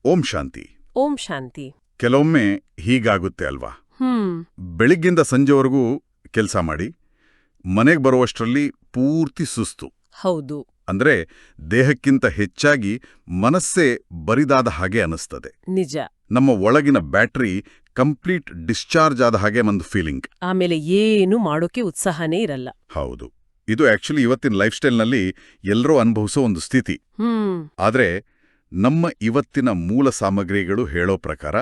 ಓಂ ಶಾಂತಿ. ಓಂ ಶಾಂತಿ. ಕೆಲವೊಮ್ಮೆ ಹೀಗಾಗುತ್ತೆ ಅಲ್ವಾ? ಹ್ಮ್ ಬೆಳಿಗ್ಗಿಂದ ಸಂಜೆವರೆಗೂ ಕೆಲಸ ಮಾಡಿ ಮನೆಗೆ ಬರುವಷ್ಟರಲ್ಲಿ ಪೂರ್ತಿ ಸುಸ್ತು. ಹೌದು. ಅಂದ್ರೆ ದೇಹಕ್ಕಿಂತ ಹೆಚ್ಚಾಗಿ ಮನಸ್ಸೇ ಬರಿದಾದ ಹಾಗೆ ಅನಿಸ್ತದೆ. ನಿಜ. ನಮ್ಮ ಒಳಗಿನ ಬ್ಯಾಟರಿ ಕಂಪ್ಲೀಟ್ ಡಿಸ್ಚಾರ್ಜ್ ಆದ ಹಾಗೆ ಒಂದು ಫೀಲಿಂಗ್. ಆಮೇಲೆ ಏನು ಮಾಡೋಕೆ ಉತ್ಸಾಹನೇ ಇರಲ್ಲ. ಹೌದು, ಇದು ಆಕ್ಚುಲಿ ಇವತ್ತಿನ ಲೈಫ್ ಸ್ಟೈಲ್ನಲ್ಲಿ ಎಲ್ಲರೂ ಅನುಭವಿಸೋ ಒಂದು ಸ್ಥಿತಿ. ಆದ್ರೆ ನಮ್ಮ ಇವತ್ತಿನ ಮೂಲ ಸಾಮಗ್ರಿಗಳು ಹೇಳೋ ಪ್ರಕಾರ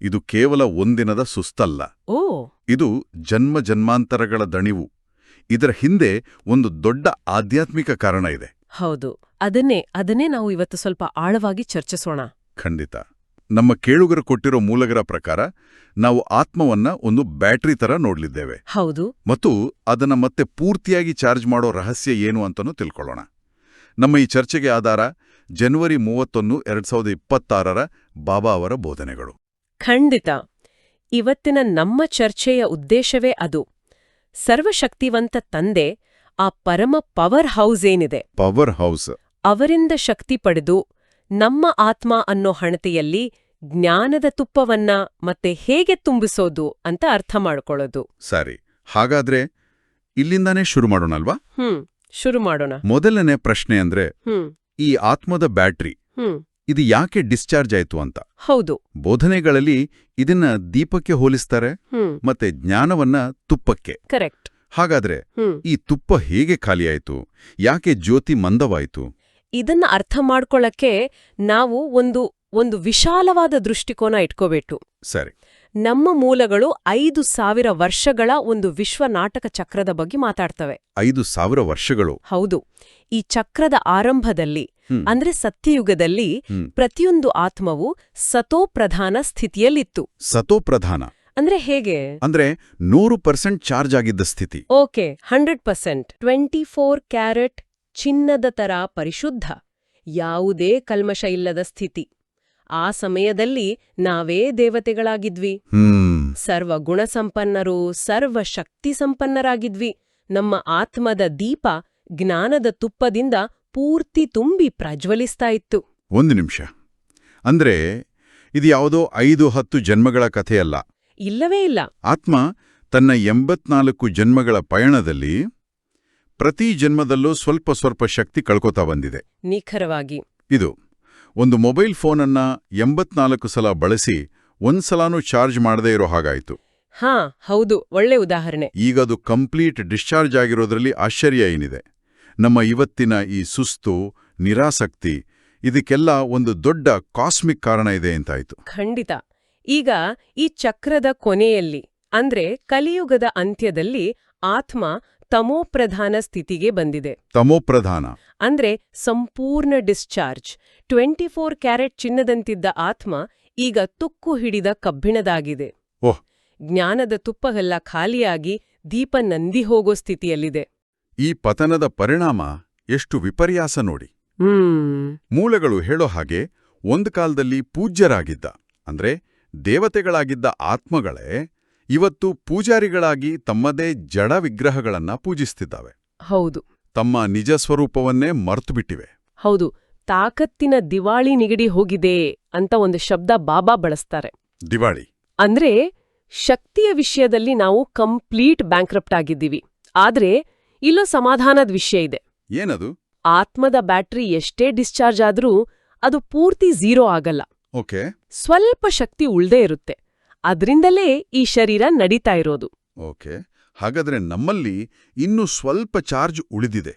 ಇದು ಕೇವಲ ಒಂದಿನದ ಸುಸ್ತಲ್ಲ. ಓ, ಇದು ಜನ್ಮ ಜನ್ಮಾಂತರಗಳ ದಣಿವು. ಇದರ ಹಿಂದೆ ಒಂದು ದೊಡ್ಡ ಆಧ್ಯಾತ್ಮಿಕ ಕಾರಣ ಇದೆ. ಹೌದು, ಅದನ್ನೇ ನಾವು ಇವತ್ತು ಸ್ವಲ್ಪ ಆಳವಾಗಿ ಚರ್ಚಿಸೋಣ. ಖಂಡಿತ. ನಮ್ಮ ಕೇಳುಗರು ಕೊಟ್ಟಿರೋ ಮೂಲಗಳ ಪ್ರಕಾರ ನಾವು ಆತ್ಮವನ್ನ ಒಂದು ಬ್ಯಾಟರಿ ತರ ನೋಡ್ಲಿದ್ದೇವೆ. ಹೌದು. ಮತ್ತು ಅದನ್ನ ಮತ್ತೆ ಪೂರ್ತಿಯಾಗಿ ಚಾರ್ಜ್ ಮಾಡೋ ರಹಸ್ಯ ಏನು ಅಂತನೂ ತಿಳ್ಕೊಳ್ಳೋಣ. ನಮ್ಮ ಈ ಚರ್ಚೆಗೆ ಆಧಾರ ಜನವರಿ 31, 2026 ಬಾಬಾ ಅವರ ಬೋಧನೆಗಳು. ಖಂಡಿತ. ಇವತ್ತಿನ ನಮ್ಮ ಚರ್ಚೆಯ ಉದ್ದೇಶವೇ ಅದು. ಸರ್ವಶಕ್ತಿವಂತ ತಂದೆ, ಆ ಪರಮ ಪವರ್ ಹೌಸ್ ಏನಿದೆ, ಪವರ್ ಹೌಸ್, ಅವರಿಂದ ಶಕ್ತಿ ಪಡೆದು ನಮ್ಮ ಆತ್ಮ ಅನ್ನೋ ಹಣತೆಯಲ್ಲಿ ಜ್ಞಾನದ ತುಪ್ಪವನ್ನ ಮತ್ತೆ ಹೇಗೆ ತುಂಬಿಸೋದು ಅಂತ ಅರ್ಥ ಮಾಡ್ಕೊಳ್ಳೋದು. ಸರಿ, ಹಾಗಾದ್ರೆ ಇಲ್ಲಿಂದಾನೇ ಶುರು ಮಾಡೋಣಲ್ವಾ? ಶುರು ಮಾಡೋಣ. ಮೊದಲನೇ ಪ್ರಶ್ನೆ ಅಂದ್ರೆ, ಈ ಆತ್ಮದ ಬ್ಯಾಟ್ರಿ ಇದು ಯಾಕೆ ಡಿಸ್ಚಾರ್ಜ್ ಆಯ್ತು ಅಂತ. ಹೌದು. ಬೋಧನೆಗಳಲ್ಲಿ ಇದನ್ನ ದೀಪಕ್ಕೆ ಹೋಲಿಸ್ತಾರೆ, ಮತ್ತೆ ಜ್ಞಾನವನ್ನ ತುಪ್ಪಕ್ಕೆ. ಕರೆಕ್ಟ್. ಹಾಗಾದ್ರೆ ಈ ತುಪ್ಪ ಹೇಗೆ ಖಾಲಿಯಾಯ್ತು? ಯಾಕೆ ಜ್ಯೋತಿ ಮಂದವಾಯ್ತು? ಇದನ್ನ ಅರ್ಥ ಮಾಡ್ಕೊಳ್ಳಕ್ಕೆ ನಾವು ಒಂದು ವಿಶಾಲವಾದ ದೃಷ್ಟಿಕೋನ ಇಟ್ಕೋಬೇಕು. ಸರಿ. ನಮ್ಮ ಮೂಲಗಳು 5,000 ವರ್ಷಗಳ ಒಂದು ವಿಶ್ವ ನಾಟಕ ಚಕ್ರದ ಬಗ್ಗೆ ಮಾತಾಡ್ತವೆ. 5,000 ವರ್ಷಗಳು? ಹೌದು. ಈ ಚಕ್ರದ ಆರಂಭದಲ್ಲಿ ಅಂದ್ರೆ ಸತ್ಯಯುಗದಲ್ಲಿ ಪ್ರತಿಯೊಂದು ಆತ್ಮವು ಸತೋಪ್ರಧಾನ ಸ್ಥಿತಿಯಲ್ಲಿತ್ತು. ಸತೋಪ್ರಧಾನ ಅಂದ್ರೆ ಹೇಗೆ? ಅಂದ್ರೆ 100% ಚಾರ್ಜ್ ಆಗಿದ್ದ ಸ್ಥಿತಿ. ಓಕೆ, 100%. 24 ಕ್ಯಾರೆಟ್ ಚಿನ್ನದ ತರ ಪರಿಶುದ್ಧ, ಯಾವುದೇ ಕಲ್ಮಶ ಇಲ್ಲದ ಸ್ಥಿತಿ. ಆ ಸಮಯದಲ್ಲಿ ನಾವೇ ದೇವತೆಗಳಾಗಿದ್ವಿ. ಸರ್ವ ಗುಣಸಂಪನ್ನರು, ಸರ್ವ ಶಕ್ತಿ ಸಂಪನ್ನರಾಗಿದ್ವಿ. ನಮ್ಮ ಆತ್ಮದ ದೀಪ ಜ್ಞಾನದ ತುಪ್ಪದಿಂದ ಪೂರ್ತಿ ತುಂಬಿ ಪ್ರಜ್ವಲಿಸ್ತಾ ಇತ್ತು. ಒಂದು ನಿಮಿಷ, ಅಂದ್ರೆ ಇದು ಯಾವುದೋ 5-10 ಜನ್ಮಗಳ ಕಥೆಯಲ್ಲ. ಇಲ್ಲವೇ ಇಲ್ಲ. ಆತ್ಮ ತನ್ನ 84 ಜನ್ಮಗಳ ಪಯಣದಲ್ಲಿ ಪ್ರತಿ ಜನ್ಮದಲ್ಲೂ ಸ್ವಲ್ಪ ಶಕ್ತಿ ಕಳ್ಕೋತಾ ಬಂದಿದೆ. ನಿಖರವಾಗಿ. ಇದು ಒಂದು ಮೊಬೈಲ್ ಫೋನನ್ನ 84 ಸಲ ಬಳಸಿ ಒಂದ್ಸಲಾನೂ ಚಾರ್ಜ್ ಮಾಡದೇ ಇರೋ ಹಾಗಾಯ್ತು. ಹಾ, ಹೌದು, ಒಳ್ಳೆ ಉದಾಹರಣೆ. ಈಗದು ಕಂಪ್ಲೀಟ್ ಡಿಸ್ಚಾರ್ಜ್ ಆಗಿರೋದ್ರಲ್ಲಿ ಆಶ್ಚರ್ಯ ಏನಿದೆ? ನಮ್ಮ ಇವತ್ತಿನ ಈ ಸುಸ್ತು, ನಿರಾಸಕ್ತಿ, ಇದಕ್ಕೆಲ್ಲ ಒಂದು ದೊಡ್ಡ ಕಾಸ್ಮಿಕ್ ಕಾರಣ ಇದೆ ಅಂತಾಯ್ತು. ಖಂಡಿತ. ಈಗ ಈ ಚಕ್ರದ ಕೊನೆಯಲ್ಲಿ ಅಂದ್ರೆ ಕಲಿಯುಗದ ಅಂತ್ಯದಲ್ಲಿ ಆತ್ಮ ತಮೋಪ್ರಧಾನ ಸ್ಥಿತಿಗೆ ಬಂದಿದೆ. ತಮೋಪ್ರಧಾನ ಅಂದ್ರೆ ಸಂಪೂರ್ಣ ಡಿಸ್ಚಾರ್ಜ್. 24 ಕ್ಯಾರೆಟ್ ಚಿನ್ನದಂತಿದ್ದ ಆತ್ಮ ಈಗ ತುಕ್ಕು ಹಿಡಿದ ಕಬ್ಬಿಣದಾಗಿದೆ. ಓಹ್. ಜ್ಞಾನದ ತುಪ್ಪವೆಲ್ಲ ಖಾಲಿಯಾಗಿ ದೀಪ ನಂದಿ ಹೋಗೋ ಸ್ಥಿತಿಯಲ್ಲಿದೆ. ಈ ಪತನದ ಪರಿಣಾಮ ಎಷ್ಟು ವಿಪರ್ಯಾಸ ನೋಡಿ. ಮೂಲಗಳು ಹೇಳೋ ಹಾಗೆ ಒಂದು ಕಾಲದಲ್ಲಿ ಪೂಜ್ಯರಾಗಿದ್ದ, ಅಂದ್ರೆ ದೇವತೆಗಳಾಗಿದ್ದ ಆತ್ಮಗಳೇ ಇವತ್ತು ಪೂಜಾರಿಗಳಾಗಿ ತಮ್ಮದೇ ಜಡ ವಿಗ್ರಹಗಳನ್ನ ಪೂಜಿಸ್ತಿದ್ದಾವೆ. ಹೌದು. ತಮ್ಮ ನಿಜ ಸ್ವರೂಪವನ್ನೇ ಮರ್ತುಬಿಟ್ಟಿವೆ. ಹೌದು. ತಾಕತ್ತಿನ ದಿವಾಳಿ ನಿಗಡಿ ಹೋಗಿದೆ ಅಂತ ಒಂದು ಶಬ್ದ ಬಾಬಾ ಬಳಸ್ತಾರೆ. ದಿವಾಳಿ ಅಂದ್ರೆ ಶಕ್ತಿಯ ವಿಷಯದಲ್ಲಿ ನಾವು ಕಂಪ್ಲೀಟ್ ಬ್ಯಾಂಕ್ರಪ್ಟ್ ಆಗಿದ್ದೀವಿ. ಆದ್ರೆ ಇಲ್ಲೋ ಸಮಾಧಾನದ ವಿಷಯ ಇದೆ. ಏನದು? ಆತ್ಮದ ಬ್ಯಾಟರಿ ಎಷ್ಟೇ ಡಿಸ್ಚಾರ್ಜ್ ಆದ್ರೂ ಅದು ಪೂರ್ತಿ ಝೀರೋ ಆಗಲ್ಲ. ಓಕೆ. ಸ್ವಲ್ಪ ಶಕ್ತಿ ಉಳ್ದೇ ಇರುತ್ತೆ. ಅದ್ರಿಂದಲೇ ಈ ಶರೀರ ನಡೀತಾ ಇರೋದು. ಓಕೆ, ಹಾಗಾದ್ರೆ ನಮ್ಮಲ್ಲಿ ಇನ್ನೂ ಸ್ವಲ್ಪ ಚಾರ್ಜ್ ಉಳಿದಿದೆ.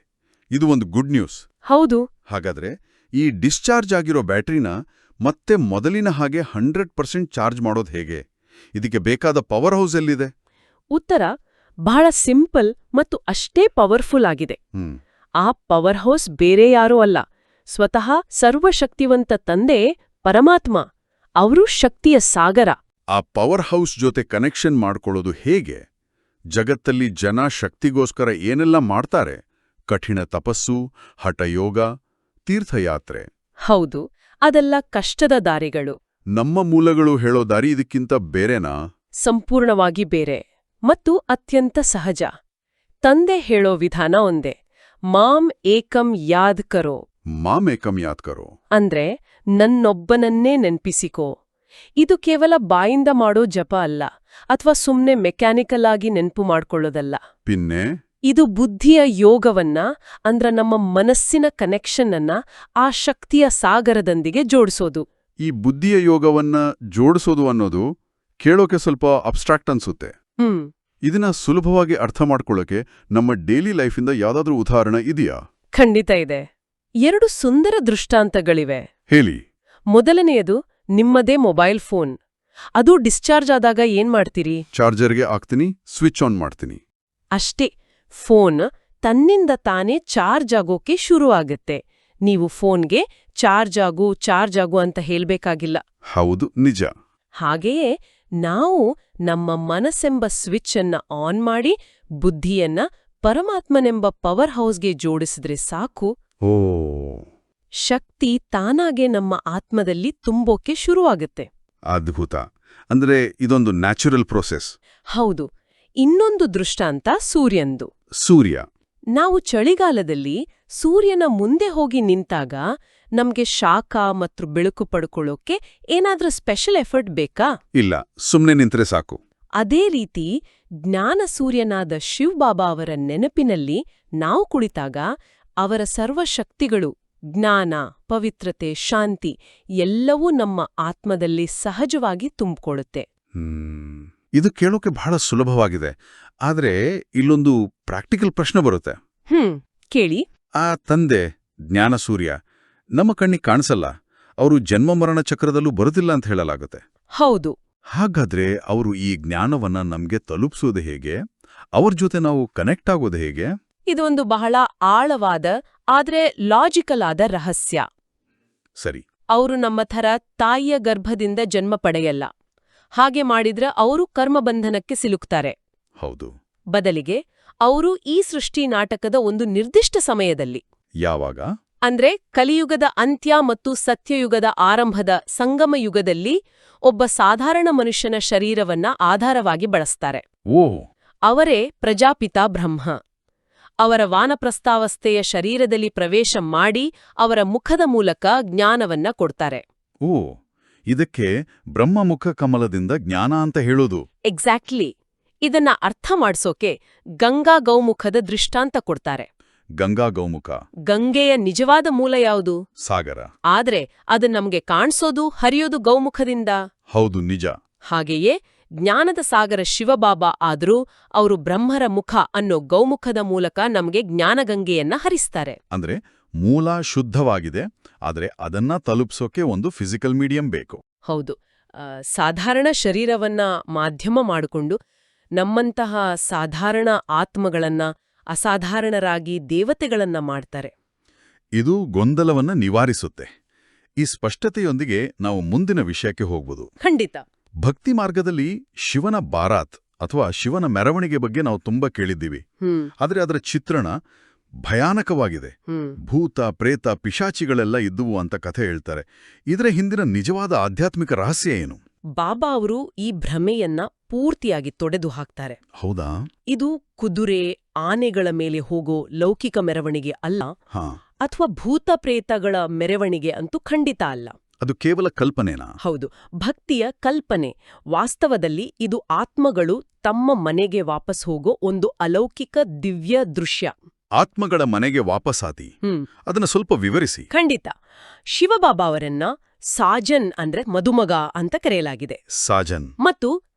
ಇದು ಒಂದು ಗುಡ್ ನ್ಯೂಸ್. ಹೌದು. ಹಾಗಾದ್ರೆ ಈ ಡಿಸ್ಚಾರ್ಜ್ ಆಗಿರೋ ಬ್ಯಾಟರಿನ ಮತ್ತೆ ಮೊದಲಿನ ಹಾಗೆ 100% ಚಾರ್ಜ್ ಮಾಡೋದು ಹೇಗೆ? ಇದಕ್ಕೆ ಬೇಕಾದ ಪವರ್ ಹೌಸ್ ಎಲ್ಲಿದೆ? ಉತ್ತರ ಬಹಳ ಸಿಂಪಲ್ ಮತ್ತು ಅಷ್ಟೇ ಪವರ್ಫುಲ್ ಆಗಿದೆ. ಆ ಪವರ್ ಹೌಸ್ ಬೇರೆ ಯಾರೂ ಅಲ್ಲ, ಸ್ವತಃ ಸರ್ವಶಕ್ತಿವಂತ ತಂದೆ ಪರಮಾತ್ಮ. ಅವರು ಶಕ್ತಿಯ ಸಾಗರ. ಆ ಪವರ್ ಹೌಸ್ ಜೊತೆ ಕನೆಕ್ಷನ್ ಮಾಡ್ಕೊಳ್ಳೋದು ಹೇಗೆ? ಜಗತ್ತಲ್ಲಿ ಜನ ಶಕ್ತಿಗೋಸ್ಕರ ಏನೆಲ್ಲ ಮಾಡ್ತಾರೆ? ಕಠಿಣ ತಪಸ್ಸು, ಹಠಯೋಗ, ತೀರ್ಥಯಾತ್ರೆ. ಹೌದು, ಅದೆಲ್ಲ ಕಷ್ಟದ ದಾರಿಗಳು. ನಮ್ಮ ಮೂಲಗಳು ಹೇಳೋ ದಾರಿ ಇದಕ್ಕಿಂತ ಬೇರೆನಾ? ಸಂಪೂರ್ಣವಾಗಿ ಬೇರೆ ಮತ್ತು ಅತ್ಯಂತ ಸಹಜ. ತಂದೆ ಹೇಳೋ ವಿಧಾನ ಒಂದೇ, ಮಾಂ ಏಕಂ ಯಾದ್ ಕರೋ. ಮಾಂ ಏಕಂ ಯಾದ್ ಕರೋ ಅಂದ್ರೆ ನನ್ನೊಬ್ಬನನ್ನೇ ನೆನ್ಪಿಸಿಕೋ. ಇದು ಕೇವಲ ಬಾಯಿಂದ ಮಾಡೋ ಜಪ ಅಲ್ಲ, ಅಥವಾ ಸುಮ್ನೆ ಮೆಕ್ಯಾನಿಕಲ್ ಆಗಿ ನೆನ್ಪು ಮಾಡ್ಕೊಳ್ಳೋದಲ್ಲ. ಪಿನ್ನೆ ಇದು ಬುದ್ಧಿಯ ಯೋಗವನ್ನ, ಅಂದ್ರ ನಮ್ಮ ಮನಸ್ಸಿನ ಕನೆಕ್ಷನ್ ಅನ್ನ ಆ ಶಕ್ತಿಯ ಸಾಗರದೊಂದಿಗೆ ಜೋಡಿಸೋದು. ಈ ಬುದ್ಧಿಯ ಯೋಗವನ್ನ ಜೋಡಿಸೋದು ಅನ್ನೋದು ಕೇಳೋಕೆ ಸ್ವಲ್ಪ ಅಬ್ಸ್ಟ್ರಾಕ್ಟ್ ಅನ್ಸುತ್ತೆ. ಇದನ್ನ ಸುಲಭವಾಗಿ ಅರ್ಥ ಮಾಡ್ಕೊಳ್ಳೋಕೆ ನಮ್ಮ ಡೈಲಿ ಲೈಫಿಂದ ಯಾವ್ದಾದ್ರೂ ಉದಾಹರಣೆ ಇದೆಯಾ? ಖಂಡಿತ ಇದೆ. 2 ಸುಂದರ ದೃಷ್ಟಾಂತಗಳಿವೆ. ಹೇಳಿ. ಮೊದಲನೆಯದು ನಿಮ್ಮದೇ ಮೊಬೈಲ್ ಫೋನ್. ಅದು ಡಿಸ್ಚಾರ್ಜ್ ಆದಾಗ ಏನ್ ಮಾಡ್ತೀರಿ? ಚಾರ್ಜರ್ಗೆ ಹಾಕ್ತೀನಿ, ಸ್ವಿಚ್ ಆನ್ ಮಾಡ್ತೀನಿ. ಅಷ್ಟೇ, ಫೋನ್ ತನ್ನಿಂದ ತಾನೇ ಚಾರ್ಜ್ ಆಗೋಕೆ ಶುರು ಆಗತ್ತೆ. ನೀವು ಫೋನ್ಗೆ ಚಾರ್ಜ್ ಆಗು ಅಂತ ಹೇಳ್ಬೇಕಾಗಿಲ್ಲ. ಹೌದು, ನಿಜ. ಹಾಗೆಯೇ ನಾವು ನಮ್ಮ ಮನಸ್ಸೆಂಬ ಸ್ವಿಚ್ ಅನ್ನ ಆನ್ ಮಾಡಿ ಬುದ್ಧಿಯನ್ನ ಪರಮಾತ್ಮನೆಂಬ ಪವರ್ ಹೌಸ್ಗೆ ಜೋಡಿಸಿದ್ರೆ ಸಾಕು. ಓ, ಶಕ್ತಿ ತಾನಾಗೆ ನಮ್ಮ ಆತ್ಮದಲ್ಲಿ ತುಂಬೋಕೆ ಶುರುವಾಗುತ್ತೆ. ಅದ್ಭುತ. ಅಂದ್ರೆ ಇದೊಂದು ನ್ಯಾಚುರಲ್ ಪ್ರೋಸೆಸ್. ಹೌದು. ಇನ್ನೊಂದು ದೃಷ್ಟಾಂತ ಸೂರ್ಯಂದು. ಸೂರ್ಯ. ನಾವು ಚಳಿಗಾಲದಲ್ಲಿ ಸೂರ್ಯನ ಮುಂದೆ ಹೋಗಿ ನಿಂತಾಗ ನಮ್ಗೆ ಶಾಖ ಮತ್ತು ಬೆಳಕು ಪಡ್ಕೊಳ್ಳೋಕೆ ಏನಾದ್ರೂ ಸ್ಪೆಷಲ್ ಎಫರ್ಟ್ ಬೇಕಾ? ಇಲ್ಲ, ಸುಮ್ನೆ ನಿಂತ್ರೆ ಸಾಕು. ಅದೇ ರೀತಿ ಜ್ಞಾನ ಸೂರ್ಯನಾದ ಶಿವಬಾಬಾ ಅವರ ನೆನಪಿನಲ್ಲಿ ನಾವು ಕುಳಿತಾಗ ಅವರ ಸರ್ವಶಕ್ತಿಗಳು, ಜ್ಞಾನ, ಪವಿತ್ರತೆ, ಶಾಂತಿ ಎಲ್ಲವೂ ನಮ್ಮ ಆತ್ಮದಲ್ಲಿ ಸಹಜವಾಗಿ ತುಂಬಿಕೊಳ್ಳುತ್ತೆ. ಇದು ಕೇಳೋಕೆ ಬಹಳ ಸುಲಭವಾಗಿದೆ. ಆದ್ರೆ ಇಲ್ಲೊಂದು ಪ್ರಾಕ್ಟಿಕಲ್ ಪ್ರಶ್ನೆ ಬರುತ್ತೆ. ಕೇಳಿ. ಆ ತಂದೆ ಜ್ಞಾನ ಸೂರ್ಯ ನಮ್ಮ ಕಣ್ಣಿಗೆ ಕಾಣಿಸಲ್ಲ. ಅವರು ಜನ್ಮ ಮರಣ ಚಕ್ರದಲ್ಲೂ ಬರುತ್ತಿಲ್ಲ ಅಂತ ಹೇಳಲಾಗುತ್ತೆ. ಹೌದು. ಹಾಗಾದ್ರೆ ಅವರು ಈ ಜ್ಞಾನವನ್ನ ನಮ್ಗೆ ತಲುಪಿಸೋದು ಹೇಗೆ? ಅವ್ರ ಜೊತೆ ನಾವು ಕನೆಕ್ಟ್ ಆಗೋದು ಹೇಗೆ? ಇದೊಂದು ಬಹಳ ಆಳವಾದ ಆದ್ರೆ ಲಾಜಿಕಲ್ ಆದ ರಹಸ್ಯ. ಸರಿ. ಅವರು ನಮ್ಮ ಥರ ತಾಯಿಯ ಗರ್ಭದಿಂದ ಜನ್ಮ ಪಡೆಯಲ್ಲ. ಹಾಗೆ ಮಾಡಿದ್ರೆ ಅವರು ಕರ್ಮಬಂಧನಕ್ಕೆ ಸಿಲುಕ್ತಾರೆ. ಹೌದು. ಬದಲಿಗೆ ಅವರು ಈ ಸೃಷ್ಟಿ ನಾಟಕದ ಒಂದು ನಿರ್ದಿಷ್ಟ ಸಮಯದಲ್ಲಿ, ಯಾವಾಗ ಅಂದ್ರೆ ಕಲಿಯುಗದ ಅಂತ್ಯ ಮತ್ತು ಸತ್ಯಯುಗದ ಆರಂಭದ ಸಂಗಮ ಯುಗದಲ್ಲಿ, ಒಬ್ಬ ಸಾಧಾರಣ ಮನುಷ್ಯನ ಶರೀರವನ್ನ ಆಧಾರವಾಗಿ ಬಳಸ್ತಾರೆ. ಓ. ಅವರೇ ಪ್ರಜಾಪಿತಾ ಬ್ರಹ್ಮ. ಅವರ ವಾನಪ್ರಸ್ಥಾವಸ್ಥೆಯ ಶರೀರದಲ್ಲಿ ಪ್ರವೇಶ ಮಾಡಿ ಅವರ ಮುಖದ ಮೂಲಕ ಜ್ಞಾನವನ್ನ ಕೊಡ್ತಾರೆ. ಓ, ಇದಕ್ಕೆ ಬ್ರಹ್ಮಮುಖ ಕಮಲದಿಂದ ಜ್ಞಾನ ಅಂತ ಹೇಳೋದು. ಎಕ್ಸಾಕ್ಟ್ಲಿ. ಇದನ್ನ ಅರ್ಥ ಮಾಡ್ಸೋಕೆ ಗಂಗಾ ಗೌಮುಖದ ದೃಷ್ಟಾಂತ ಕೊಡ್ತಾರೆ. ಗಂಗಾ ಗೌಮುಖ. ಗಂಗೆಯ ನಿಜವಾದ ಮೂಲ ಯಾವುದು? ಸಾಗರ. ಆದ್ರೆ ಅದು ನಮ್ಗೆ ಕಾಣ್ಸೋದು, ಹರಿಯೋದು ಗೌಮುಖದಿಂದ. ಹೌದು, ನಿಜ. ಹಾಗೆಯೇ ಜ್ಞಾನದ ಸಾಗರ ಶಿವಬಾಬಾ ಆದ್ರೂ ಅವರು ಬ್ರಹ್ಮರ ಮುಖ ಅನ್ನೋ ಗೌಮುಖದ ಮೂಲಕ ನಮ್ಗೆ ಜ್ಞಾನಗಂಗೆಯನ್ನ ಹರಿಸ್ತಾರೆ. ಅಂದ್ರೆ ಮೂಲ ಶುದ್ಧವಾಗಿದೆ, ಆದ್ರೆ ಅದನ್ನ ತಲುಪ್ಸೋಕೆ ಒಂದು ಫಿಸಿಕಲ್ ಮೀಡಿಯಂ ಬೇಕು. ಹೌದು. ಸಾಧಾರಣ ಶರೀರವನ್ನ ಮಾಧ್ಯಮ ಮಾಡಿಕೊಂಡು ನಮ್ಮಂತಹ ಸಾಧಾರಣ ಆತ್ಮಗಳನ್ನ ಅಸಾಧಾರಣರಾಗಿ ದೇವತೆಗಳನ್ನ ಮಾಡ್ತಾರೆ. ಇದು ಗೊಂದಲವನ್ನ ನಿವಾರಿಸುತ್ತೆ. ಈ ಸ್ಪಷ್ಟತೆಯೊಂದಿಗೆ ನಾವು ಮುಂದಿನ ವಿಷಯಕ್ಕೆ ಹೋಗ್ಬೋದು. ಖಂಡಿತ. ಭಕ್ತಿ ಮಾರ್ಗದಲ್ಲಿ ಶಿವನ ಬಾರಾತ್ ಅಥವಾ ಶಿವನ ಮೆರವಣಿಗೆ ಬಗ್ಗೆ ನಾವು ತುಂಬಾ ಕೇಳಿದ್ದೀವಿ. ಆದ್ರೆ ಅದರ ಚಿತ್ರಣ ಭಯಾನಕವಾಗಿದೆ. ಭೂತ, ಪ್ರೇತ, ಪಿಶಾಚಿಗಳೆಲ್ಲ ಇದ್ದುವು ಅಂತ ಕಥೆ ಹೇಳ್ತಾರೆ. ಇದರ ಹಿಂದಿನ ನಿಜವಾದ ಆಧ್ಯಾತ್ಮಿಕ ರಹಸ್ಯ ಏನು? ಬಾಬಾ ಅವರು ಈ ಭ್ರಮೆಯನ್ನ ಪೂರ್ತಿಯಾಗಿ ತೊಡೆದು ಹಾಕ್ತಾರೆ. ಹೌದಾ? ಇದು ಕುದುರೆ, ಆನೆಗಳ ಮೇಲೆ ಹೋಗೋ ಲೌಕಿಕ ಮೆರವಣಿಗೆ ಅಲ್ಲ, ಅಥವಾ ಭೂತ ಪ್ರೇತಗಳ ಮೆರವಣಿಗೆ ಅಂತೂ ಖಂಡಿತ ಅಲ್ಲ. ಅದು ಕೇವಲ ಕಲ್ಪನೆನಾ? ಹೌದು, ಭಕ್ತಿಯ ಕಲ್ಪನೆ. ವಾಸ್ತವದಲ್ಲಿ ಇದು ಆತ್ಮಗಳು ತಮ್ಮ ಮನೆಗೆ ವಾಪಸ್ ಹೋಗೋ ಒಂದು ಅಲೌಕಿಕ ದಿವ್ಯ ದೃಶ್ಯ. ಆತ್ಮಗಳ ಮನೆಗೆ ವಾಪಸಾತಿ. ಅದನ್ನ ಸ್ವಲ್ಪ ವಿವರಿಸಿ. ಖಂಡಿತ. ಶಿವಬಾಬಾ ಅವರನ್ನ ಸಾಜನ್ ಅಂದ್ರೆ ಮದುಮಗ ಅಂತ ಕರೆಯಲಾಗಿದೆ. ಸಾಜನ್. ಮತ್ತು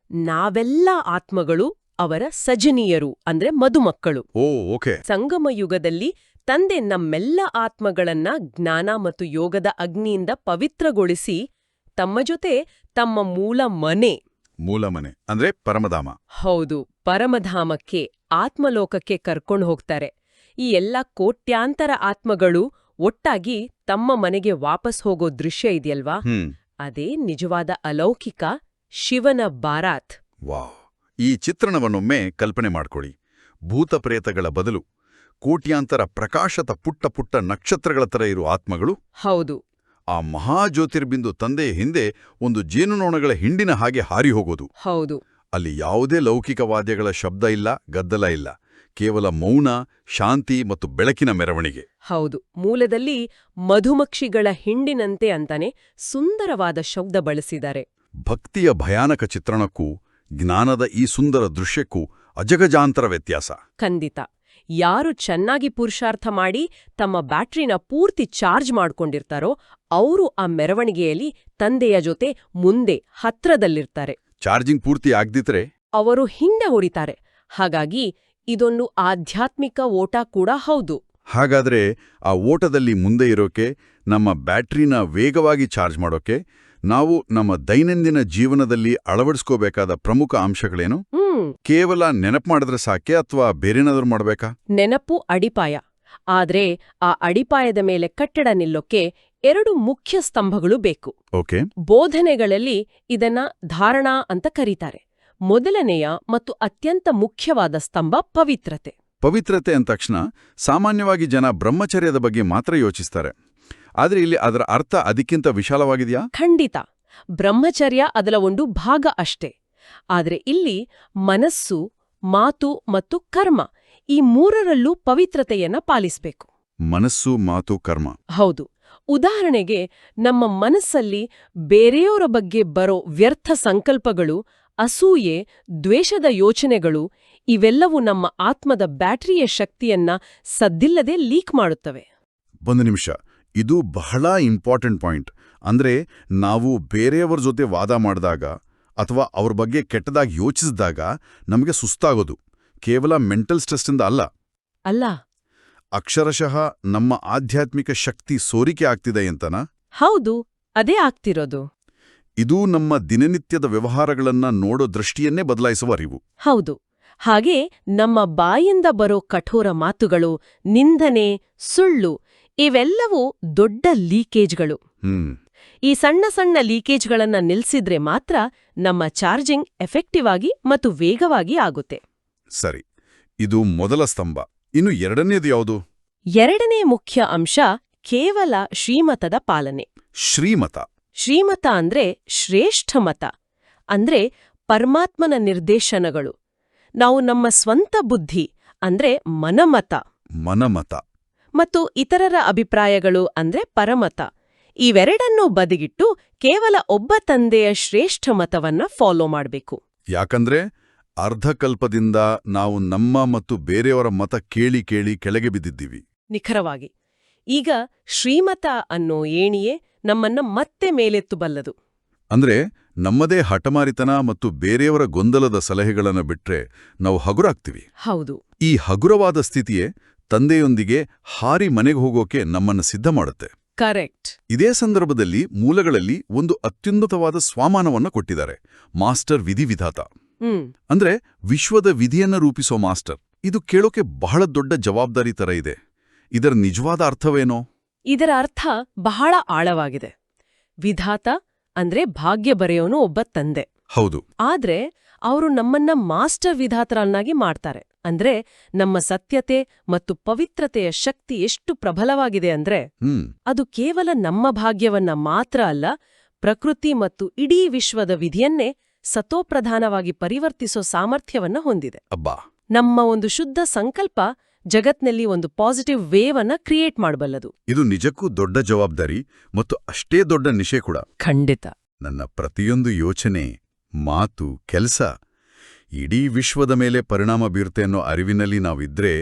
ನಾವೆಲ್ಲ ಆತ್ಮಗಳು ಅವರ ಸಜನೀಯರು ಅಂದ್ರೆ ಮದುಮಕ್ಕಳು. ಓ, ಓಕೆ. ಸಂಗಮ ಯುಗದಲ್ಲಿ ತಂದೆ ನಮ್ಮೆಲ್ಲ ಆತ್ಮಗಳನ್ನ ಜ್ಞಾನ ಮತ್ತು ಯೋಗದ ಅಗ್ನಿಯಿಂದ ಪವಿತ್ರಗೊಳಿಸಿ ತಮ್ಮ ಜೊತೆ ತಮ್ಮ ಮೂಲ ಮನೆ ಅಂದ್ರೆ ಪರಮಧಾಮ. ಹೌದು, ಪರಮಧಾಮಕ್ಕೆ, ಆತ್ಮಲೋಕಕ್ಕೆ ಕರ್ಕೊಂಡು ಹೋಗ್ತಾರೆ. ಈ ಎಲ್ಲ ಕೋಟ್ಯಾಂತರ ಆತ್ಮಗಳು ಒಟ್ಟಾಗಿ ತಮ್ಮ ಮನೆಗೆ ವಾಪಸ್ ಹೋಗೋ ದೃಶ್ಯ ಇದೆಯಲ್ವಾ, ಅದೇ ನಿಜವಾದ ಅಲೌಕಿಕ ಶಿವನ ಬಾರಾತ್. ವಾವ್! ಈ ಚಿತ್ರಣವನ್ನೊಮ್ಮೆ ಕಲ್ಪನೆ ಮಾಡ್ಕೊಳ್ಳಿ. ಭೂತ ಪ್ರೇತಗಳ ಬದಲು ಕೋಟ್ಯಾಂತರ ಪ್ರಕಾಶದ ಪುಟ್ಟ ಪುಟ್ಟ ನಕ್ಷತ್ರಗಳ ತರ ಇರುವ ಆತ್ಮಗಳು. ಹೌದು. ಆ ಮಹಾಜ್ಯೋತಿರ್ಬಿಂದು ತಂದೆಯ ಹಿಂದೆ ಒಂದು ಜೇನುನೊಣಗಳ ಹಿಂಡಿನ ಹಾಗೆ ಹಾರಿ ಹೋಗೋದು. ಹೌದು. ಅಲ್ಲಿ ಯಾವುದೇ ಲೌಕಿಕ ವಾದ್ಯಗಳ ಶಬ್ದ ಇಲ್ಲ, ಗದ್ದಲ ಇಲ್ಲ. ಕೇವಲ ಮೌನ, ಶಾಂತಿ ಮತ್ತು ಬೆಳಕಿನ ಮೆರವಣಿಗೆ. ಹೌದು, ಮೂಲದಲ್ಲಿ ಮಧುಮಕ್ಷಿಗಳ ಹಿಂಡಿನಂತೆ ಅಂತಾನೆ ಸುಂದರವಾದ ಶಬ್ದ ಬಳಸಿದ್ದಾರೆ. ಭಕ್ತಿಯ ಭಯಾನಕ ಚಿತ್ರಣಕ್ಕೂ ಜ್ಞಾನದ ಈ ಸುಂದರ ದೃಶ್ಯಕ್ಕೂ ಅಜಗಜಾಂತರ ವ್ಯತ್ಯಾಸ. ಖಂಡಿತ. ಯಾರು ಚೆನ್ನಾಗಿ ಪುರುಷಾರ್ಥ ಮಾಡಿ ತಮ್ಮ ಬ್ಯಾಟ್ರಿನ ಪೂರ್ತಿ ಚಾರ್ಜ್ ಮಾಡ್ಕೊಂಡಿರ್ತಾರೋ ಅವರು ಆ ಮೆರವಣಿಗೆಯಲ್ಲಿ ತಂದೆಯ ಜೊತೆ ಮುಂದೆ ಹತ್ರದಲ್ಲಿರ್ತಾರೆ. ಚಾರ್ಜಿಂಗ್ ಪೂರ್ತಿ ಆಗ್ದಿದ್ರೆ ಅವರು ಹಿಂದೆ ಹೊಡಿತಾರೆ. ಹಾಗಾಗಿ ಇದೊಂದು ಆಧ್ಯಾತ್ಮಿಕ ಓಟ ಕೂಡ ಹೌದು. ಹಾಗಾದ್ರೆ ಆ ಓಟದಲ್ಲಿ ಮುಂದೆ ಇರೋಕೆ, ನಮ್ಮ ಬ್ಯಾಟ್ರಿನ ವೇಗವಾಗಿ ಚಾರ್ಜ್ ಮಾಡೋಕೆ ನಾವು ನಮ್ಮ ದೈನಂದಿನ ಜೀವನದಲ್ಲಿ ಅಳವಡಿಸ್ಕೋಬೇಕಾದ ಪ್ರಮುಖ ಅಂಶಗಳೇನು? ಕೇವಲ ನೆನಪು ಮಾಡಿದ್ರೆ ಸಾಕೆ ಅಥವಾ ಬೇರೇನಾದ್ರೂ ಮಾಡ್ಬೇಕಾ? ನೆನಪು ಅಡಿಪಾಯ. ಆದ್ರೆ ಆ ಅಡಿಪಾಯದ ಮೇಲೆ ಕಟ್ಟಡ ನಿಲ್ಲೋಕೆ 2 ಮುಖ್ಯ ಸ್ತಂಭಗಳು ಬೇಕು. ಓಕೆ. ಬೋಧನೆಗಳಲ್ಲಿ ಇದನ್ನ ಧಾರಣಾ ಅಂತ ಕರೀತಾರೆ. ಮೊದಲನೆಯ ಮತ್ತು ಅತ್ಯಂತ ಮುಖ್ಯವಾದ ಸ್ತಂಭ ಪವಿತ್ರತೆ. ಪವಿತ್ರತೆ ಅಂದ ತಕ್ಷಣ ಸಾಮಾನ್ಯವಾಗಿ ಜನ ಬ್ರಹ್ಮಚರ್ಯದ ಬಗ್ಗೆ ಮಾತ್ರ ಯೋಚಿಸ್ತಾರೆ. ಆದ್ರೆ ಇಲ್ಲಿ ಅದರ ಅರ್ಥ ಅದಕ್ಕಿಂತ ವಿಶಾಲವಾಗಿದೆಯಾ? ಖಂಡಿತ. ಬ್ರಹ್ಮಚರ್ಯ ಅದರ ಒಂದು ಭಾಗ ಅಷ್ಟೇ. ಆದ್ರೆ ಇಲ್ಲಿ ಮನಸ್ಸು, ಮಾತು ಮತ್ತು ಕರ್ಮ ಈ 3ರಲ್ಲೂ ಪವಿತ್ರತೆಯನ್ನ ಪಾಲಿಸಬೇಕು. ಮನಸ್ಸು, ಮಾತು, ಕರ್ಮ. ಹೌದು. ಉದಾಹರಣೆಗೆ, ನಮ್ಮ ಮನಸ್ಸಲ್ಲಿ ಬೇರೆಯವರ ಬಗ್ಗೆ ಬರೋ ವ್ಯರ್ಥ ಸಂಕಲ್ಪಗಳು, ಅಸೂಯೆ, ದ್ವೇಷದ ಯೋಚನೆಗಳು ಇವೆಲ್ಲವೂ ನಮ್ಮ ಆತ್ಮದ ಬ್ಯಾಟರಿಯ ಶಕ್ತಿಯನ್ನ ಸದ್ದಿಲ್ಲದೆ ಲೀಕ್ ಮಾಡುತ್ತವೆ. ಒಂದು ನಿಮಿಷ, ಇದು ಬಹಳ ಇಂಪಾರ್ಟೆಂಟ್ ಪಾಯಿಂಟ್. ಅಂದ್ರೆ ನಾವು ಬೇರೆಯವರ ಜೊತೆ ವಾದ ಮಾಡಿದಾಗ ಅಥವಾ ಅವ್ರ ಬಗ್ಗೆ ಕೆಟ್ಟದಾಗಿ ಯೋಚಿಸಿದಾಗ ನಮಗೆ ಸುಸ್ತಾಗೋದು ಕೇವಲ ಮೆಂಟಲ್ ಸ್ಟ್ರೆಸ್ಸಿಂದ ಅಲ್ಲ, ಅಕ್ಷರಶಃ ನಮ್ಮ ಆಧ್ಯಾತ್ಮಿಕ ಶಕ್ತಿ ಸೋರಿಕೆ ಆಗ್ತಿದೆ ಅಂತನಾ? ಹೌದು, ಅದೇ ಆಗ್ತಿರೋದು. ಇದು ನಮ್ಮ ದಿನನಿತ್ಯದ ವ್ಯವಹಾರಗಳನ್ನ ನೋಡೋ ದೃಷ್ಟಿಯನ್ನೇ ಬದಲಾಯಿಸುವ ಅರಿವು. ಹೌದು. ಹಾಗೆ ನಮ್ಮ ಬಾಯಿಂದ ಬರೋ ಕಠೋರ ಮಾತುಗಳು, ನಿಂದನೆ, ಸುಳ್ಳು ಇವೆಲ್ಲವೂ ದೊಡ್ಡ ಲೀಕೇಜ್ಗಳು. ಈ ಸಣ್ಣ ಸಣ್ಣ ಲೀಕೇಜ್ಗಳನ್ನ ನಿಲ್ಸಿದ್ರೆ ಮಾತ್ರ ನಮ್ಮ ಚಾರ್ಜಿಂಗ್ ಎಫೆಕ್ಟಿವ್ ಆಗಿ ಮತ್ತು ವೇಗವಾಗಿ ಆಗುತ್ತೆ. ಸರಿ, ಇದು ಮೊದಲ ಸ್ತಂಭ. ಇನ್ನು ಎರಡನೇದು ಯಾವುದು? ಎರಡನೇ ಮುಖ್ಯ ಅಂಶ ಕೇವಲ ಶ್ರೀಮತದ ಪಾಲನೆ. ಶ್ರೀಮತ ಅಂದ್ರೆ ಶ್ರೇಷ್ಠ ಮತ, ಅಂದ್ರೆ ಪರಮಾತ್ಮನ ನಿರ್ದೇಶನಗಳು. ನಾವು ನಮ್ಮ ಸ್ವಂತ ಬುದ್ಧಿ ಅಂದ್ರೆ ಮನಮತ ಮತ್ತು ಇತರರ ಅಭಿಪ್ರಾಯಗಳು ಅಂದ್ರೆ ಪರಮತ ಇವೆರಡನ್ನೂ ಬದಿಗಿಟ್ಟು ಕೇವಲ ಒಬ್ಬ ತಂದೆಯ ಶ್ರೇಷ್ಠ ಮತವನ್ನ ಫಾಲೋ ಮಾಡಬೇಕು. ಯಾಕಂದ್ರೆ ಅರ್ಧಕಲ್ಪದಿಂದ ನಾವು ನಮ್ಮ ಮತ್ತು ಬೇರೆಯವರ ಮತ ಕೇಳಿ ಕೇಳಿ ಕೆಳಗೆ ಬಿದ್ದಿದ್ದೀವಿ. ನಿಖರವಾಗಿ. ಈಗ ಶ್ರೀಮತ ಅನ್ನೋ ಏಣಿಯೇ ನಮ್ಮನ್ನ ಮತ್ತೆ ಮೇಲೆತ್ತು ಬಲ್ಲದು. ಅಂದ್ರೆ ನಮ್ಮದೇ ಹಠಮಾರಿತನ ಮತ್ತು ಬೇರೆಯವರ ಗೊಂದಲದ ಸಲಹೆಗಳನ್ನು ಬಿಟ್ರೆ ನಾವು ಹಗುರಾಗ್ತೀವಿ. ಹೌದು. ಈ ಹಗುರವಾದ ಸ್ಥಿತಿಯೇ ತಂದೆಯೊಂದಿಗೆ ಹಾರಿ ಮನೆಗೆ ಹೋಗೋಕೆ ನಮ್ಮನ್ನು ಸಿದ್ಧ ಮಾಡುತ್ತೆ. ಕರೆಕ್ಟ್. ಇದೇ ಸಂದರ್ಭದಲ್ಲಿ ಮೂಲಗಳಲ್ಲಿ ಒಂದು ಅತ್ಯುನ್ನತವಾದ ಸ್ವಾಮಾನವನ್ನ ಕೊಟ್ಟಿದ್ದಾರೆ, ಮಾಸ್ಟರ್ ವಿಧಿವಿಧಾತ. ಅಂದ್ರೆ ವಿಶ್ವದ ವಿಧಿಯನ್ನ ರೂಪಿಸೋ ಮಾಸ್ಟರ್. ಇದು ಕೇಳೋಕೆ ಬಹಳ ದೊಡ್ಡ ಜವಾಬ್ದಾರಿ ತರ ಇದೆ. ಇದರ ನಿಜವಾದ ಅರ್ಥವೇನೋ? ಇದರ ಅರ್ಥ ಬಹಳ ಆಳವಾಗಿದೆ. ವಿಧಾತ ಅಂದ್ರೆ ಭಾಗ್ಯ ಬರೆಯೋನು ಒಬ್ಬ ತಂದೆ. ಹೌದು. ಆದ್ರೆ ಅವರು ನಮ್ಮನ್ನ ಮಾಸ್ಟರ್ ವಿಧಾತರನ್ನಾಗಿ ಮಾಡ್ತಾರೆ. ಅಂದ್ರೆ ನಮ್ಮ ಸತ್ಯತೆ ಮತ್ತು ಪವಿತ್ರತೆಯ ಶಕ್ತಿ ಎಷ್ಟು ಪ್ರಬಲವಾಗಿದೆ ಅಂದ್ರೆ ಅದು ಕೇವಲ ನಮ್ಮ ಭಾಗ್ಯವನ್ನ ಮಾತ್ರ ಅಲ್ಲ, ಪ್ರಕೃತಿ ಮತ್ತು ಇಡೀ ವಿಶ್ವದ ವಿಧಿಯನ್ನೇ ಸತೋಪ್ರಧಾನವಾಗಿ ಪರಿವರ್ತಿಸೋ ಸಾಮರ್ಥ್ಯವನ್ನ ಹೊಂದಿದೆ. ನಮ್ಮ ಒಂದು ಶುದ್ಧ ಸಂಕಲ್ಪ ಜಗತ್ನಲ್ಲಿ ಒಂದು ಪಾಸಿಟಿವ್ ವೇವ್ ಅನ್ನ ಕ್ರಿಯೇಟ್ ಮಾಡಬಲ್ಲದು. ಇದು ನಿಜಕ್ಕೂ ದೊಡ್ಡ ಜವಾಬ್ದಾರಿ ಮತ್ತು ಅಷ್ಟೇ ದೊಡ್ಡ ನಿಶೆ ಕೂಡ. ಖಂಡಿತ. ನನ್ನ ಪ್ರತಿಯೊಂದು ಯೋಚನೆ, ಮಾತು, ಕೆಲಸ ಇಡೀ ವಿಶ್ವದ ಮೇಲೆ ಪರಿಣಾಮ ಬೀರುತ್ತೆ ಅನ್ನೋ ಅರಿವಿನಲ್ಲಿ ನಾವಿದ್ರೆ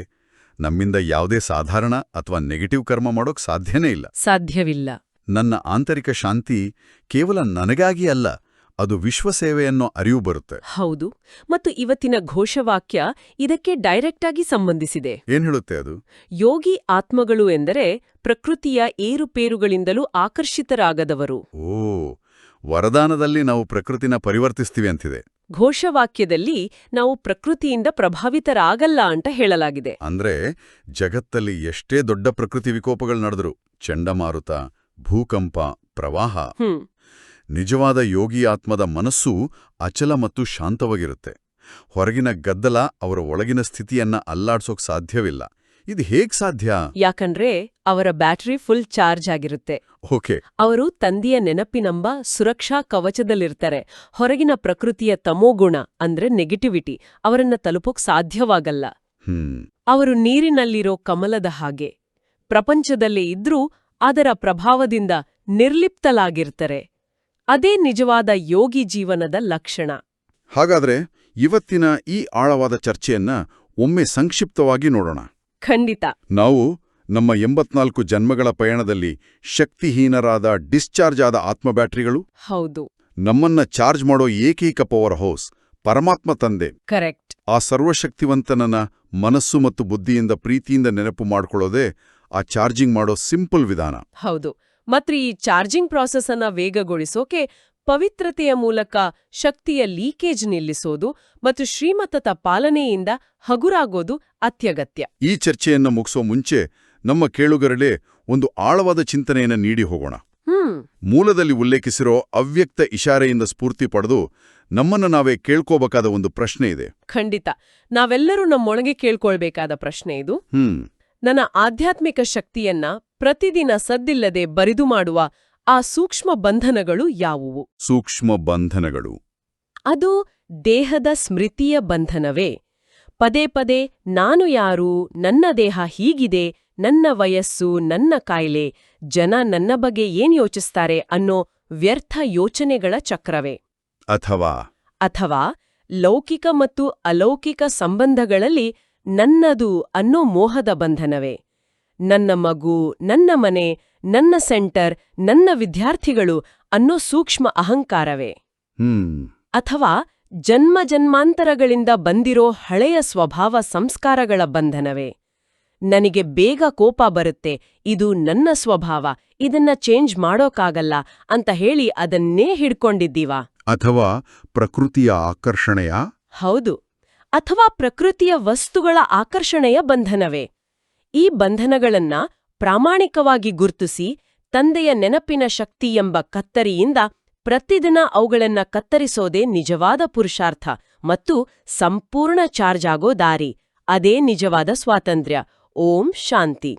ನಮ್ಮಿಂದ ಯಾವುದೇ ಸಾಧಾರಣ ಅಥವಾ ನೆಗೆಟಿವ್ ಕರ್ಮ ಮಾಡೋಕ್ ಸಾಧ್ಯವಿಲ್ಲ. ನನ್ನ ಆಂತರಿಕ ಶಾಂತಿ ಕೇವಲ ನನಗಾಗಿ ಅಲ್ಲ, ಅದು ವಿಶ್ವಸೇವೆಯನ್ನೋ ಅರಿವು ಬರುತ್ತೆ. ಹೌದು. ಮತ್ತು ಇವತ್ತಿನ ಘೋಷವಾಕ್ಯ ಇದಕ್ಕೆ ಡೈರೆಕ್ಟ್ ಆಗಿ ಸಂಬಂಧಿಸಿದೆ. ಏನ್ ಹೇಳುತ್ತೆ ಅದು? ಯೋಗಿ ಆತ್ಮಗಳು ಎಂದರೆ ಪ್ರಕೃತಿಯ ಏರುಪೇರುಗಳಿಂದಲೂ ಆಕರ್ಷಿತರಾಗದವರು. ವರದಾನದಲ್ಲಿ ನಾವು ಪ್ರಕೃತಿನ ಪರಿವರ್ತಿಸ್ತೀವಿ ಅಂತಿದೆ. ಘೋಷವಾಕ್ಯದಲ್ಲಿ ನಾವು ಪ್ರಕೃತಿಯಿಂದ ಪ್ರಭಾವಿತರಾಗಲ್ಲ ಅಂತ ಹೇಳಲಾಗಿದೆ. ಅಂದ್ರೆ ಜಗತ್ತಲ್ಲಿ ಎಷ್ಟೇ ದೊಡ್ಡ ಪ್ರಕೃತಿ ವಿಕೋಪಗಳು ನಡೆದ್ರು, ಚಂಡಮಾರುತ, ಭೂಕಂಪ, ಪ್ರವಾಹ, ನಿಜವಾದ ಯೋಗಿ ಆತ್ಮದ ಮನಸ್ಸು ಅಚಲ ಮತ್ತು ಶಾಂತವಾಗಿರುತ್ತೆ. ಹೊರಗಿನ ಗದ್ದಲ ಅವರ ಒಳಗಿನ ಸ್ಥಿತಿಯನ್ನ ಅಲ್ಲಾಡ್ಸೋಕ್ ಸಾಧ್ಯವಿಲ್ಲ. ಇದು ಹೇಗ್ ಸಾಧ್ಯ? ಯಾಕಂದ್ರೆ ಅವರ ಬ್ಯಾಟರಿ ಫುಲ್ ಚಾರ್ಜ್ ಆಗಿರುತ್ತೆ. ಓಕೆ. ಅವರು ತಂದೆಯ ನೆನಪಿನಂಬ ಸುರಕ್ಷಾ ಕವಚದಲ್ಲಿರ್ತಾರೆ. ಹೊರಗಿನ ಪ್ರಕೃತಿಯ ತಮೋಗುಣ ಅಂದ್ರೆ ನೆಗೆಟಿವಿಟಿ ಅವರನ್ನ ತಲುಪೋಕ್ ಸಾಧ್ಯವಾಗಲ್ಲ. ಅವರು ನೀರಿನಲ್ಲಿರೋ ಕಮಲದ ಹಾಗೆ ಪ್ರಪಂಚದಲ್ಲೇ ಇದ್ರೂ ಅದರ ಪ್ರಭಾವದಿಂದ ನಿರ್ಲಿಪ್ತಲಾಗಿರ್ತಾರೆ. ಅದೇ ನಿಜವಾದ ಯೋಗಿ ಜೀವನದ ಲಕ್ಷಣ. ಹಾಗಾದ್ರೆ ಇವತ್ತಿನ ಈ ಆಳವಾದ ಚರ್ಚೆಯನ್ನ ಒಮ್ಮೆ ಸಂಕ್ಷಿಪ್ತವಾಗಿ ನೋಡೋಣ. ಖಂಡಿತ. ನಾವು ನಮ್ಮ 84 ಜನ್ಮಗಳ ಪಯಣದಲ್ಲಿ ಶಕ್ತಿಹೀನರಾದ ಡಿಸ್ಚಾರ್ಜ್ ಆದ ಆತ್ಮ ಬ್ಯಾಟರಿಗಳು, ಹೌದು, ನಮ್ಮನ್ನ ಚಾರ್ಜ್ ಮಾಡೋ ಏಕೈಕ ಪವರ್ ಹೌಸ್ ಪರಮಾತ್ಮ ತಂದೆ. ಕರೆಕ್ಟ್. ಆ ಸರ್ವಶಕ್ತಿವಂತನನ್ನ ಮನಸ್ಸು ಮತ್ತು ಬುದ್ಧಿಯಿಂದ ಪ್ರೀತಿಯಿಂದ ನೆನಪು ಮಾಡ್ಕೊಳ್ಳೋದೇ ಆ ಚಾರ್ಜಿಂಗ್ ಮಾಡೋ ಸಿಂಪಲ್ ವಿಧಾನ. ಹೌದು. ಮತ್ತು ಈ ಚಾರ್ಜಿಂಗ್ ಪ್ರಾಸೆಸ್ ಅನ್ನ ವೇಗಗೊಳಿಸೋಕೆ ಪವಿತ್ರತೆಯ ಮೂಲಕ ಶಕ್ತಿಯ ಲೀಕೇಜ್ ನಿಲ್ಲಿಸೋದು ಮತ್ತು ಶ್ರೀಮತದ ಪಾಲನೆಯಿಂದ ಹಗುರಾಗೋದು ಅತ್ಯಗತ್ಯ. ಈ ಚರ್ಚೆಯನ್ನ ಮುಗಿಸೋ ಮುಂಚೆ ನಮ್ಮ ಕೇಳುಗರಲ್ಲೇ ಒಂದು ಆಳವಾದ ಚಿಂತನೆಯನ್ನ ನೀಡಿ ಹೋಗೋಣ. ಮೂಲದಲ್ಲಿ ಉಲ್ಲೇಖಿಸಿರೋ ಅವ್ಯಕ್ತ ಇಶಾರೆಯಿಂದ ಸ್ಫೂರ್ತಿ ಪಡೆದು ನಮ್ಮನ್ನ ನಾವೇ ಕೇಳ್ಕೋಬೇಕಾದ ಒಂದು ಪ್ರಶ್ನೆ ಇದೆ. ಖಂಡಿತ. ನಾವೆಲ್ಲರೂ ನಮ್ಮೊಳಗೆ ಕೇಳ್ಕೊಳ್ಬೇಕಾದ ಪ್ರಶ್ನೆ ಇದು. ನನ್ನ ಆಧ್ಯಾತ್ಮಿಕ ಶಕ್ತಿಯನ್ನ ಪ್ರತಿದಿನ ಸದ್ದಿಲ್ಲದೆ ಬರಿದು ಮಾಡುವ ಆ ಸೂಕ್ಷ್ಮ ಬಂಧನಗಳು ಯಾವುವು? ಸೂಕ್ಷ್ಮ ಬಂಧನಗಳು. ಅದು ದೇಹದ ಸ್ಮೃತಿಯ ಬಂಧನವೇ? ಪದೇ ಪದೇ ನಾನು ಯಾರು, ನನ್ನ ದೇಹ ಹೀಗಿದೆ, ನನ್ನ ವಯಸ್ಸು, ನನ್ನ ಕಾಯಿಲೆ, ಜನ ನನ್ನ ಬಗ್ಗೆ ಏನ್ ಯೋಚಿಸ್ತಾರೆ ಅನ್ನೋ ವ್ಯರ್ಥ ಯೋಚನೆಗಳ ಚಕ್ರವೇ? ಅಥವಾ ಲೌಕಿಕ ಮತ್ತು ಅಲೌಕಿಕ ಸಂಬಂಧಗಳಲ್ಲಿ ನನ್ನದು ಅನ್ನೋ ಮೋಹದ ಬಂಧನವೇ? ನನ್ನ ಮಗು, ನನ್ನ ಮನೆ, ನನ್ನ ಸೆಂಟರ್, ನನ್ನ ವಿದ್ಯಾರ್ಥಿಗಳು ಅನ್ನೋ ಸೂಕ್ಷ್ಮ ಅಹಂಕಾರವೇ? ಅಥವಾ ಜನ್ಮ ಜನ್ಮಾಂತರಗಳಿಂದ ಬಂದಿರೋ ಹಳೆಯ ಸ್ವಭಾವ ಸಂಸ್ಕಾರಗಳ ಬಂಧನವೇ? ನನಗೆ ಬೇಗ ಕೋಪ ಬರುತ್ತೆ, ಇದು ನನ್ನ ಸ್ವಭಾವ, ಇದನ್ನ ಚೇಂಜ್ ಮಾಡೋಕ್ಕಾಗಲ್ಲ ಅಂತ ಹೇಳಿ ಅದನ್ನೇ ಹಿಡ್ಕೊಂಡಿದ್ದೀವಾ? ಅಥವಾ ಪ್ರಕೃತಿಯ ಆಕರ್ಷಣೆಯ? ಹೌದು. ಅಥವಾ ಪ್ರಕೃತಿಯ ವಸ್ತುಗಳ ಆಕರ್ಷಣೆಯ ಬಂಧನವೇ? ಈ ಬಂಧನಗಳನ್ನ ಪ್ರಾಮಾಣಿಕವಾಗಿ ಗುರ್ತಿಸಿ ತಂದೆಯ ನೆನಪಿನ ಶಕ್ತಿ ಎಂಬ ಕತ್ತರಿಯಿಂದ ಪ್ರತಿದಿನ ಅವುಗಳನ್ನ ಕತ್ತರಿಸೋದೇ ನಿಜವಾದ ಪುರುಷಾರ್ಥ ಮತ್ತು ಸಂಪೂರ್ಣ ಚಾರ್ಜ್ ಆಗೋ ದಾರಿ. ಅದೇ ನಿಜವಾದ ಸ್ವಾತಂತ್ರ್ಯ. ಓಂ ಶಾಂತಿ.